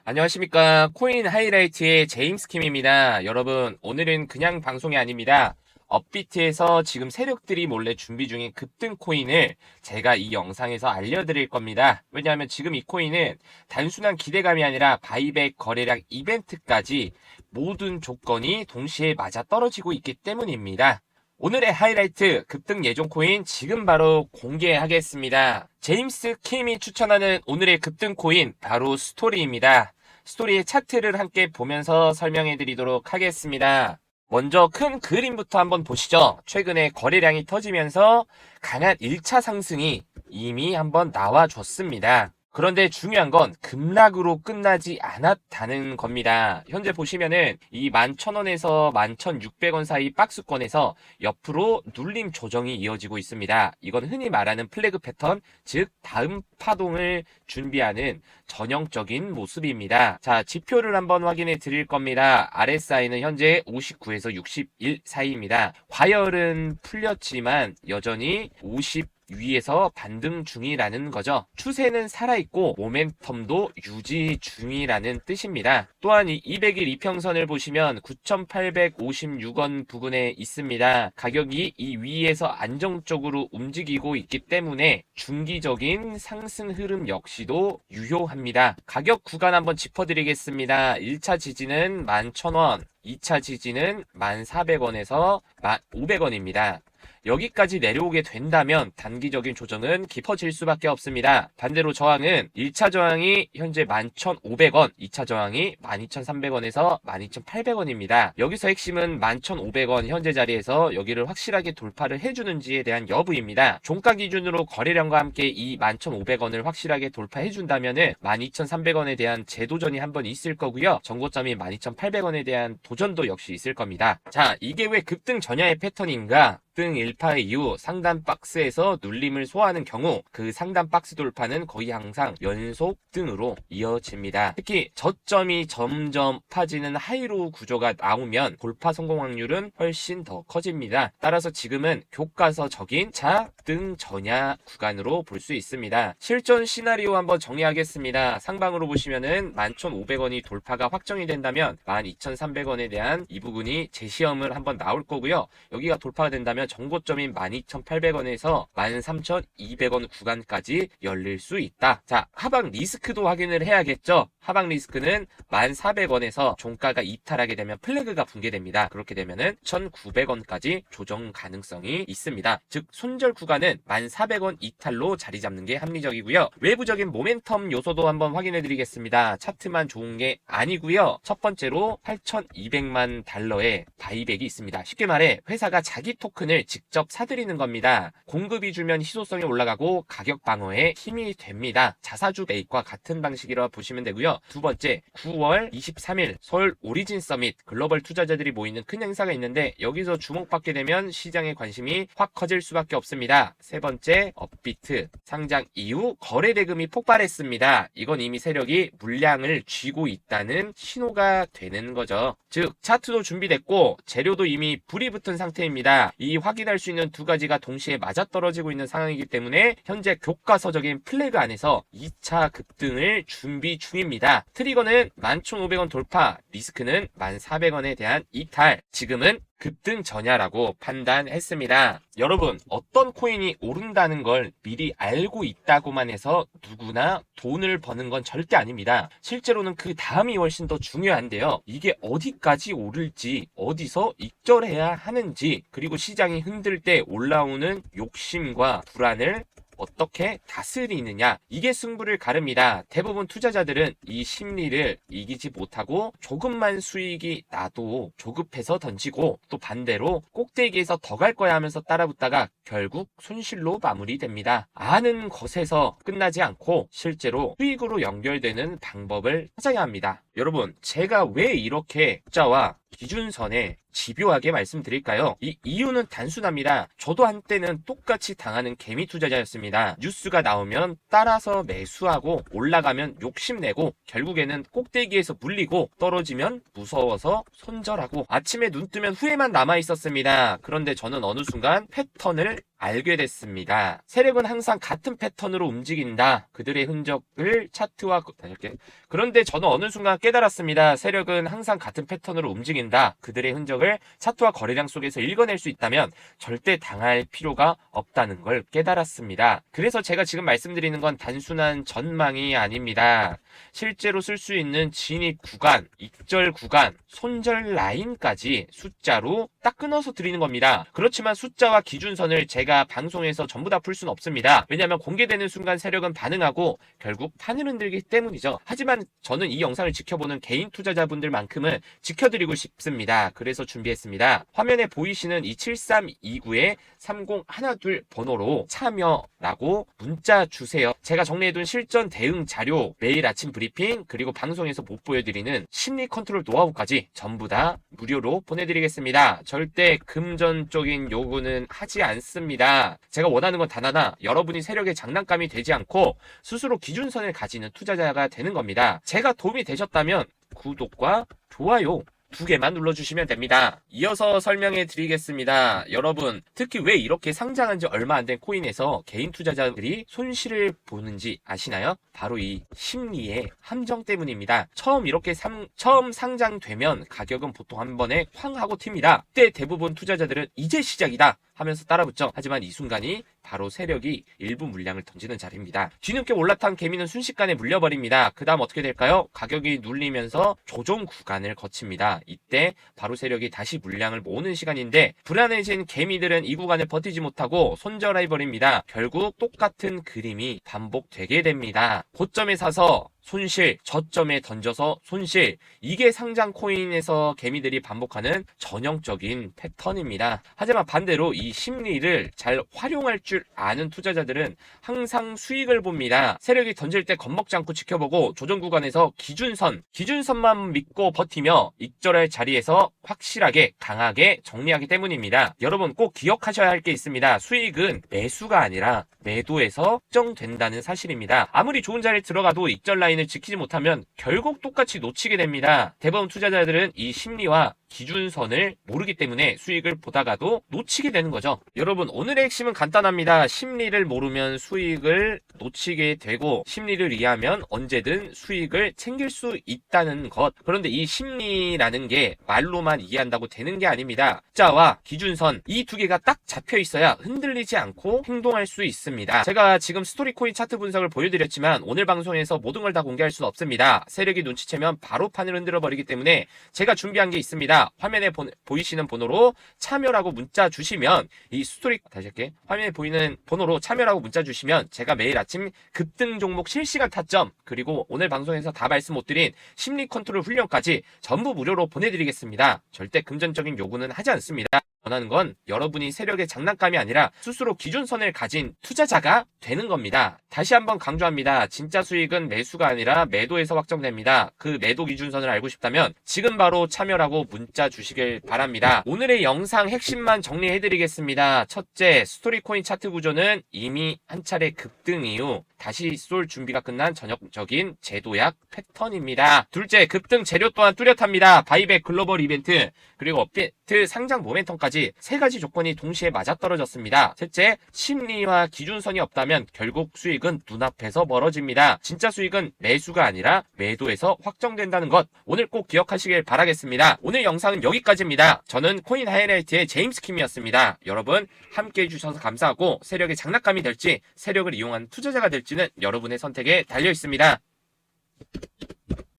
안녕하십니까. 코인 하이라이트의 제임스 킴입니다. 여러분, 오늘은 그냥 방송이 아닙니다. 업비트에서 지금 세력들이 몰래 준비 중인 급등 코인을 제가 이 영상에서 알려드릴 겁니다. 왜냐하면 지금 이 코인은 단순한 기대감이 아니라 바이백 거래량 이벤트까지 모든 조건이 동시에 맞아 떨어지고 있기 때문입니다. 오늘의 하이라이트 급등 예정 코인 지금 바로 공개하겠습니다. 제임스 킴이 추천하는 오늘의 급등 코인 바로 스토리입니다. 스토리의 차트를 함께 보면서 설명해 드리도록 하겠습니다. 먼저 큰 그림부터 한번 보시죠. 최근에 거래량이 터지면서 강한 1차 상승이 이미 한번 나와줬습니다. 그런데 중요한 건 급락으로 끝나지 않았다는 겁니다. 현재 보시면은 이 11,000원에서 11,600원 사이 박스권에서 옆으로 눌림 조정이 이어지고 있습니다. 이건 흔히 말하는 플래그 패턴, 즉 다음 파동을 준비하는 전형적인 모습입니다. 자, 지표를 한번 확인해 드릴 겁니다. RSI는 현재 59에서 61 사이입니다. 과열은 풀렸지만 여전히 50 위에서 반등 중이라는 거죠. 추세는 살아있고 모멘텀도 유지 중이라는 뜻입니다. 또한 이 200일 이평선을 보시면 9,856원 부근에 있습니다. 가격이 이 위에서 안정적으로 움직이고 있기 때문에 중기적인 상승 흐름 역시도 유효합니다. 가격 구간 한번 짚어드리겠습니다. 1차 지지는 11,000원, 2차 지지는 1,400원에서 1,500원입니다. 여기까지 내려오게 된다면 단기적인 조정은 깊어질 수밖에 없습니다. 반대로 저항은 1차 저항이 현재 11,500원, 2차 저항이 12,300원에서 12,800원입니다. 여기서 핵심은 11,500원 현재 자리에서 여기를 확실하게 돌파를 해주는지에 대한 여부입니다. 종가 기준으로 거래량과 함께 이 11,500원을 확실하게 돌파해준다면 12,300원에 대한 재도전이 한번 있을 거고요. 전고점이 12,800원에 대한 도전도 역시 있을 겁니다. 자, 이게 왜 급등 전야의 패턴인가? 등 1파 이후 상단 박스에서 눌림을 소화하는 경우 그 상단 박스 돌파는 거의 항상 연속 등으로 이어집니다. 특히 저점이 점점 파지는 하이로우 구조가 나오면 돌파 성공 확률은 훨씬 더 커집니다. 따라서 지금은 교과서적인 등 전야 구간으로 볼 수 있습니다. 실전 시나리오 한번 정리하겠습니다. 상방으로 보시면은 11,500원이 돌파가 확정이 된다면 12,300원에 대한 이 부분이 재시험을 한번 나올 거고요. 여기가 돌파가 된다면 정고점인 12,800원에서 13,200원 구간까지 열릴 수 있다. 자, 하방 리스크도 확인을 해야겠죠. 하방 리스크는 1,400원에서 종가가 이탈하게 되면 플래그가 붕괴됩니다. 그렇게 되면은 1,900원까지 조정 가능성이 있습니다. 즉 손절 구간은 1,400원 이탈로 자리 잡는 게 합리적이고요. 외부적인 모멘텀 요소도 한번 확인해 드리겠습니다. 차트만 좋은 게 아니고요. 첫 번째로 8,200만 달러의 바이백이 있습니다. 쉽게 말해 회사가 자기 토큰을 직접 사들이는 겁니다. 공급이 주면 희소성이 올라가고 가격 방어에 힘이 됩니다. 자사주 매입과 같은 방식이라 보시면 되고요. 두 번째, 9월 23일 서울 오리진 서밋 글로벌 투자자들이 모이는 큰 행사가 있는데 여기서 주목받게 되면 시장의 관심이 확 커질 수밖에 없습니다. 세 번째, 업비트 상장 이후 거래 대금이 폭발했습니다. 이건 이미 세력이 물량을 쥐고 있다는 신호가 되는 거죠. 즉 차트도 준비됐고 재료도 이미 불이 붙은 상태입니다. 이 확인할 수 있는 두 가지가 동시에 맞아떨어지고 있는 상황이기 때문에 현재 교과서적인 플래그 안에서 2차 급등을 준비 중입니다. 트리거는 11,500원 돌파, 리스크는 1,400원에 대한 이탈. 지금은 급등 전야라고 판단했습니다. 여러분, 어떤 코인이 오른다는 걸 미리 알고 있다고만 해서 누구나 돈을 버는 건 절대 아닙니다. 실제로는 그 다음이 훨씬 더 중요한데요. 이게 어디까지 오를지, 어디서 익절해야 하는지, 그리고 시장이 흔들 때 올라오는 욕심과 불안을 어떻게 다스리느냐, 이게 승부를 가릅니다. 대부분 투자자들은 이 심리를 이기지 못하고 조금만 수익이 나도 조급해서 던지고 또 반대로 꼭대기에서 더 갈 거야 하면서 따라붙다가 결국 손실로 마무리됩니다. 아는 것에서 끝나지 않고 실제로 수익으로 연결되는 방법을 찾아야 합니다. 여러분, 제가 왜 이렇게 숫자와 기준선에 집요하게 말씀드릴까요? 이 이유는 단순합니다. 저도 한때는 똑같이 당하는 개미 투자자였습니다. 뉴스가 나오면 따라서 매수하고 올라가면 욕심내고 결국에는 꼭대기에서 물리고 떨어지면 무서워서 손절하고 아침에 눈 뜨면 후회만 남아있었습니다. 그런데 저는 어느 순간 패턴을 알게 됐습니다. 세력은 항상 같은 패턴으로 움직인다. 그들의 흔적을 차트와 다시 할게. 그런데 저는 어느 순간 깨달았습니다. 세력은 항상 같은 패턴으로 움직인다. 그들의 흔적을 차트와 거래량 속에서 읽어낼 수 있다면 절대 당할 필요가 없다는 걸 깨달았습니다. 그래서 제가 지금 말씀드리는 건 단순한 전망이 아닙니다. 실제로 쓸 수 있는 진입 구간, 익절 구간, 손절 라인까지 숫자로 딱 끊어서 드리는 겁니다. 그렇지만 숫자와 기준선을 제가 방송에서 전부 다 풀 수는 없습니다. 왜냐하면 공개되는 순간 세력은 반응하고 결국 판을 흔들기 때문이죠. 하지만 저는 이 영상을 지켜보는 개인 투자자분들만큼은 지켜드리고 싶습니다. 그래서 준비했습니다. 화면에 보이시는 이 7329-3012 번호로 참여라고 문자 주세요. 제가 정리해둔 실전 대응 자료, 매일 아침 브리핑, 그리고 방송에서 못 보여드리는 심리 컨트롤 노하우까지 전부 다 무료로 보내드리겠습니다. 절대 금전적인 요구는 하지 않습니다. 제가 원하는 건 단 하나, 여러분이 세력의 장난감이 되지 않고 스스로 기준선을 가지는 투자자가 되는 겁니다. 제가 도움이 되셨다면 구독과 좋아요 2개만 눌러주시면 됩니다. 이어서 설명해 드리겠습니다. 여러분, 특히 왜 이렇게 상장한 지 얼마 안 된 코인에서 개인 투자자들이 손실을 보는지 아시나요? 바로 이 심리의 함정 때문입니다. 처음 상장되면 가격은 보통 한 번에 쾅 하고 튑니다. 그때 대부분 투자자들은 이제 시작이다 하면서 따라붙죠. 하지만 이 순간이 바로 세력이 일부 물량을 던지는 자리입니다. 뒤늦게 올라탄 개미는 순식간에 물려버립니다. 그 다음 어떻게 될까요? 가격이 눌리면서 조정 구간을 거칩니다. 이때 바로 세력이 다시 물량을 모으는 시간인데 불안해진 개미들은 이 구간을 버티지 못하고 손절해버립니다. 결국 똑같은 그림이 반복되게 됩니다. 고점에 사서 손실, 저점에 던져서 손실. 이게 상장 코인에서 개미들이 반복하는 전형적인 패턴입니다. 하지만 반대로 이 심리를 잘 활용할 줄 아는 투자자들은 항상 수익을 봅니다. 세력이 던질 때 겁먹지 않고 지켜보고 조정 구간에서 기준선만 믿고 버티며 익절할 자리에서 확실하게 강하게 정리하기 때문입니다. 여러분 꼭 기억하셔야 할 게 있습니다. 수익은 매수가 아니라 매도에서 확정된다는 사실입니다. 아무리 좋은 자리에 들어가도 익절 라인을 지키지 못하면 결국 똑같이 놓치게 됩니다. 대부분 투자자들은 이 심리와 기준선을 모르기 때문에 수익을 보다가도 놓치게 되는 거죠. 여러분 오늘의 핵심은 간단합니다. 심리를 모르면 수익을 놓치게 되고 심리를 이해하면 언제든 수익을 챙길 수 있다는 것. 그런데 이 심리라는 게 말로만 이해한다고 되는 게 아닙니다. 숫자와 기준선 이 두 개가 딱 잡혀 있어야 흔들리지 않고 행동할 수 있습니다. 제가 지금 스토리코인 차트 분석을 보여드렸지만 오늘 방송에서 모든 걸 다 공개할 수는 없습니다. 세력이 눈치채면 바로 판을 흔들어 버리기 때문에 제가 준비한 게 있습니다. 화면에 보이시는 번호로 참여라고 문자 주시면 화면에 보이는 번호로 참여라고 문자 주시면 제가 매일 아침 급등 종목 실시간 타점 그리고 오늘 방송에서 다 말씀 못 드린 심리 컨트롤 훈련까지 전부 무료로 보내드리겠습니다. 절대 금전적인 요구는 하지 않습니다. 원하는 건 여러분이 세력의 장난감이 아니라 스스로 기준선을 가진 투자자가 되는 겁니다. 다시 한번 강조합니다. 진짜 수익은 매수가 아니라 매도에서 확정됩니다. 그 매도 기준선을 알고 싶다면 지금 바로 참여라고 문자 주시길 바랍니다. 오늘의 영상 핵심만 정리해드리겠습니다. 첫째, 스토리코인 차트 구조는 이미 한 차례 급등 이후 다시 쏠 준비가 끝난 전형적인 제도약 패턴입니다. 둘째, 급등 재료 또한 뚜렷합니다. 바이백 글로벌 이벤트 그리고 업비트 상장 모멘텀까지 세 가지 조건이 동시에 맞아떨어졌습니다. 셋째, 심리와 기준선이 없다면 결국 수익은 눈앞에서 멀어집니다. 진짜 수익은 매수가 아니라 매도에서 확정된다는 것 오늘 꼭 기억하시길 바라겠습니다. 오늘 영상은 여기까지입니다. 저는 코인 하이라이트의 제임스 킴이었습니다. 여러분 함께 해주셔서 감사하고 세력의 장난감이 될지 세력을 이용한 투자자가 될지는 여러분의 선택에 달려 있습니다.